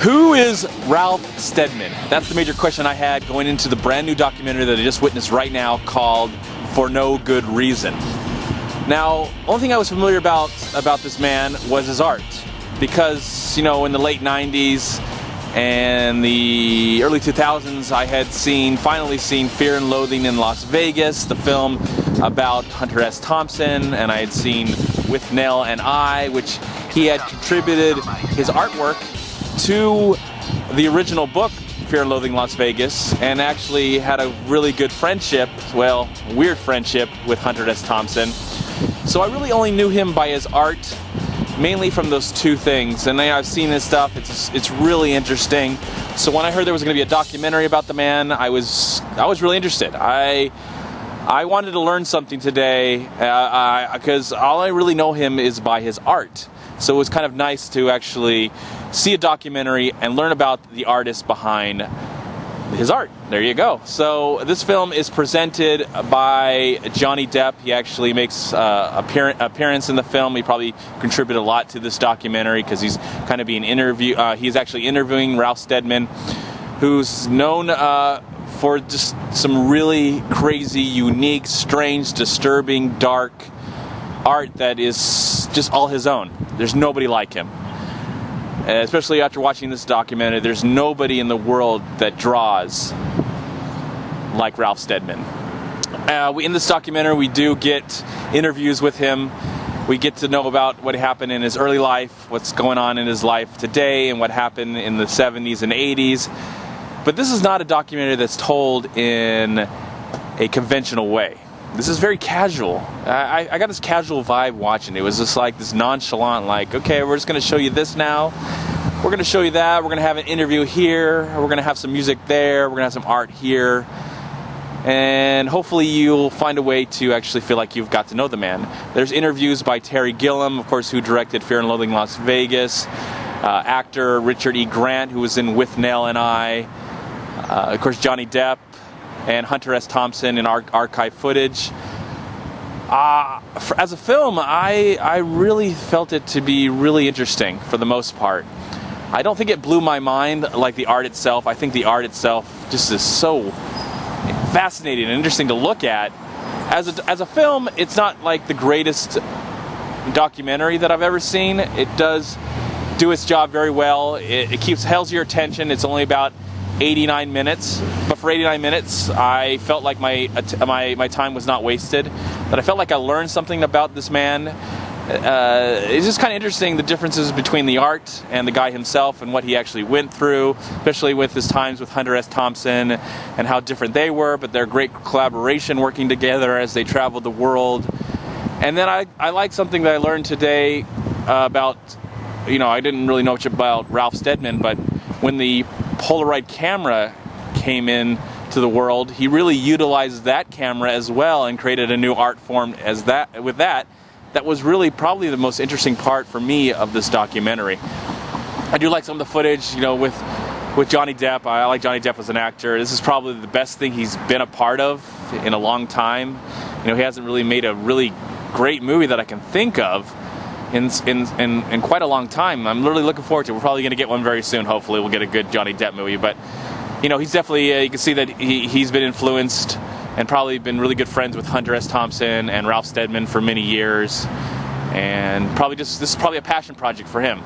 Who is Ralph Steadman? That's the major question I had going into the brand new documentary that I just witnessed right now called For No Good Reason. Now, only thing I was familiar about this man was his art, because, you know, in the late 90s and the early 2000s, I had finally seen Fear and Loathing in Las Vegas, the film about Hunter S. Thompson, and I had seen With Nell and I, which he had contributed his artwork to the original book, Fear and Loathing Las Vegas, and actually had a really good friendship, well, weird friendship with Hunter S. Thompson. So I really only knew him by his art, mainly from those two things. And then I've seen his stuff, it's really interesting. So when I heard there was going to be a documentary about the man, I was really interested. I wanted to learn something today, because all I really know him is by his art. So it was kind of nice to actually see a documentary and learn about the artist behind his art. There you go. So this film is presented by Johnny Depp. He actually makes appearance in the film. He probably contributed a lot to this documentary because he's kind of being he's actually interviewing Ralph Steadman, who's known for just some really crazy, unique, strange, disturbing, dark art that is just all his own. There's nobody like him. Especially after watching this documentary, there's nobody in the world that draws like Ralph Steadman. In this documentary, we do get interviews with him. We get to know about what happened in his early life, what's going on in his life today, and what happened in the 70s and 80s. But this is not a documentary that's told in a conventional way. This is very casual. I got this casual vibe watching it. It was just like this nonchalant, like, okay, we're just going to show you this now. We're going to show you that. We're going to have an interview here. We're going to have some music there. We're going to have some art here. And hopefully you'll find a way to actually feel like you've got to know the man. There's interviews by Terry Gilliam, of course, who directed Fear and Loathing Las Vegas. Actor Richard E. Grant, who was in With Nell and I. Of course, Johnny Depp. And Hunter S. Thompson in archive footage. As a film, I really felt it to be really interesting for the most part. I don't think it blew my mind like the art itself. I think the art itself just is so fascinating and interesting to look at. As a film, it's not like the greatest documentary that I've ever seen. It does do its job very well. It holds your attention. It's only about 89 minutes, but for 89 minutes I felt like my time was not wasted, that I felt like I learned something about this man. It's just kind of interesting, the differences between the art and the guy himself and what he actually went through, especially with his times with Hunter S. Thompson and how different they were, but their great collaboration working together as they traveled the world. And then I like something that I learned today about, you know, I didn't really know much about Ralph Steadman, but when the Polaroid camera came in to the world, he really utilized that camera as well and created a new art form that was really probably the most interesting part for me of this documentary. I do like some of the footage, you know, with Johnny Depp. I like Johnny Depp as an actor. This is probably the best thing he's been a part of in a long time. You know, he hasn't really made a really great movie that I can think of in quite a long time. I'm really looking forward to it. We're probably going to get one very soon. Hopefully we'll get a good Johnny Depp movie. But, you know, he's definitely, you can see that he's been influenced and probably been really good friends with Hunter S. Thompson and Ralph Steadman for many years. And probably this is probably a passion project for him.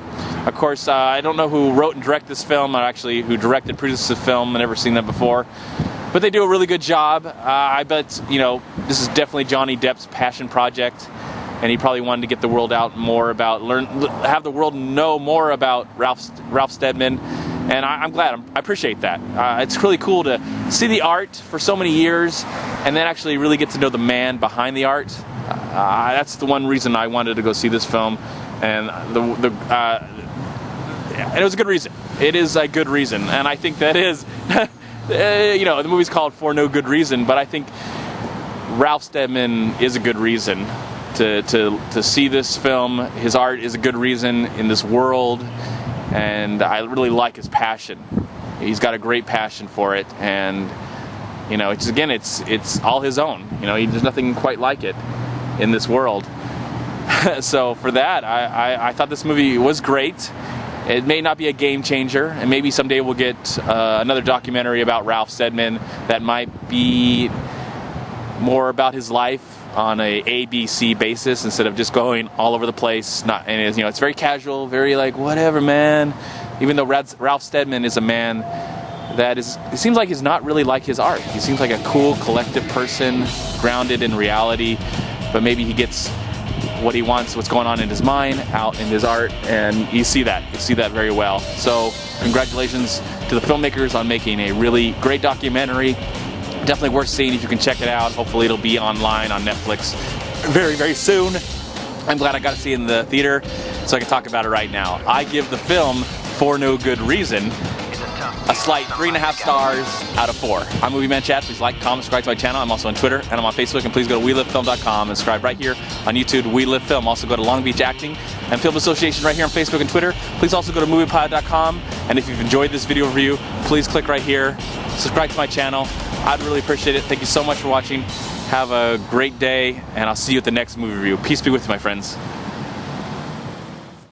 Of course, I don't know who wrote and directed this film, or actually who directed and produced the film. I've never seen that before. But they do a really good job. I bet, you know, this is definitely Johnny Depp's passion project. And he probably wanted to get the world out more about, have the world know more about Ralph Steadman, and I'm glad. I appreciate that. It's really cool to see the art for so many years, and then actually really get to know the man behind the art. That's the one reason I wanted to go see this film, and and it was a good reason. It is a good reason, and I think that is, you know, the movie's called For No Good Reason, but I think Ralph Steadman is a good reason to see this film. His art is a good reason in this world, and I really like his passion. He's got a great passion for it, and, you know, it's all his own. You know, there's nothing quite like it in this world. So for that, I thought this movie was great. It may not be a game changer, and maybe someday we'll get another documentary about Ralph Steadman that might be more about his life on a ABC basis instead of just going all over the place. It's very casual, very like whatever, man. Even though Ralph Steadman is a man that it seems like he's not really like his art. He seems like a cool, collective person, grounded in reality, but maybe he gets what he wants, what's going on in his mind, out in his art, and you see that very well. So congratulations to the filmmakers on making a really great documentary. Definitely worth seeing if you can check it out. Hopefully it'll be online on Netflix very, very soon. I'm glad I got to see it in the theater so I can talk about it right now. I give the film, for no good reason, a slight 3.5 stars out of 4. I'm MovieManCHAD. Please like, comment, subscribe to my channel. I'm also on Twitter and I'm on Facebook. And please go to WeLiveFilm.com and subscribe right here on YouTube, We Live Film. Also go to Long Beach Acting and Film Association right here on Facebook and Twitter. Please also go to MoviePod.com. And if you've enjoyed this video review, please click right here. Subscribe to my channel. I'd really appreciate it. Thank you so much for watching. Have a great day, and I'll see you at the next movie review. Peace be with you, my friends.